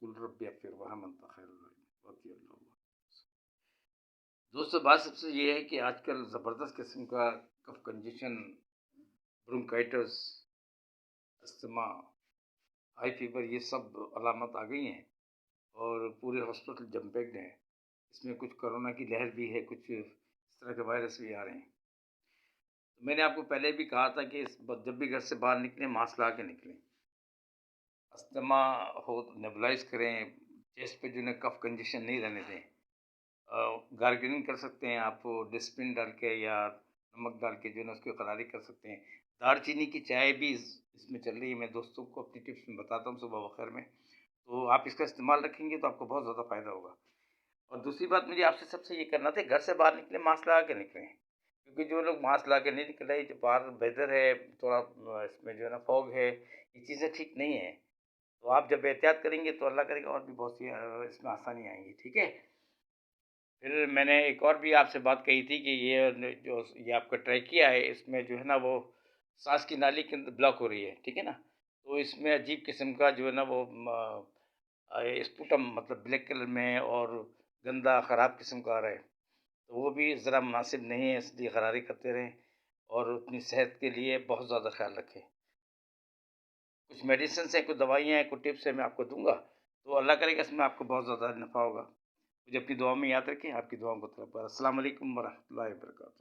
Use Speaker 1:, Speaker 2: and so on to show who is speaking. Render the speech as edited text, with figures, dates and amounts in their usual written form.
Speaker 1: وقل رب اغفر وارحم انت خیر الراحمین۔ دوستو بات سب سے یہ ہے کہ آج کل زبردست قسم کا cough congestion, bronchitis, asthma, high fever, یہ سب علامات آ گئی ہیں اور پورے ہاسپٹل جم پیکڈ ہیں۔ اس میں کچھ کرونا کی لہر بھی ہے، کچھ اس طرح کے وائرس بھی آ رہے ہیں۔ میں نے آپ کو پہلے بھی کہا تھا کہ جب بھی گھر سے باہر نکلیں ماسک لا کے نکلیں۔ استما ہو تو نیبولائز کریں، چیسٹ پہ جو ہے کف کنجیشن نہیں رہنے دیں۔ گارگلنگ کر سکتے ہیں آپ ڈسپلن ڈال کے یا نمک ڈال کے جو ہے نا اس کی قراری کر سکتے ہیں۔ دار چینی کی چائے بھی اس میں چل رہی ہے، میں دوستوں کو اپنی ٹپس میں بتاتا ہوں صبح بخیر میں، تو آپ اس کا استعمال رکھیں گے تو آپ کو بہت زیادہ فائدہ ہوگا۔ اور دوسری بات مجھے آپ سے سب سے یہ کرنا تھا، گھر سے باہر نکلیں ماسک لگا کے نکلیں، کیونکہ جو لوگ ماسک لگا کے نہیں نکل رہے، جو باہر ویدر ہے تھوڑا اس میں جو ہے نا فوگ ہے، یہ چیزیں ٹھیک نہیں ہیں، تو آپ جب احتیاط کریں گے تو اللہ کرے گا اور بھی بہت سی اس میں آسانی آئیں گی، ٹھیک ہے۔ پھر میں نے ایک اور بھی آپ سے بات کہی تھی کہ یہ آپ کا ٹریکیا ہے، اس میں جو ہے نا وہ سانس کی نالی کے اندر بلاک ہو رہی ہے، ٹھیک ہے نا، تو اس میں عجیب قسم کا جو ہے نا وہ اسپوٹم مطلب بلیک کلر میں اور گندا خراب قسم کا آ رہا ہے، تو وہ بھی ذرا مناسب نہیں ہے، اس لیے غراری کرتے رہیں اور اپنی صحت کے لیے بہت زیادہ خیال رکھیں۔ کچھ میڈیسنس ہیں، کچھ دوائیاں ہیں، کچھ ٹپس ہیں، میں آپ کو دوں گا، تو اللہ کرے گا اس میں آپ کو بہت زیادہ نفع ہوگا۔ مجھے اپنی دعا میں یاد رکھیں، آپ کی دعاؤں کو طلب۔ السلام علیکم ورحمۃ اللہ وبرکاتہ۔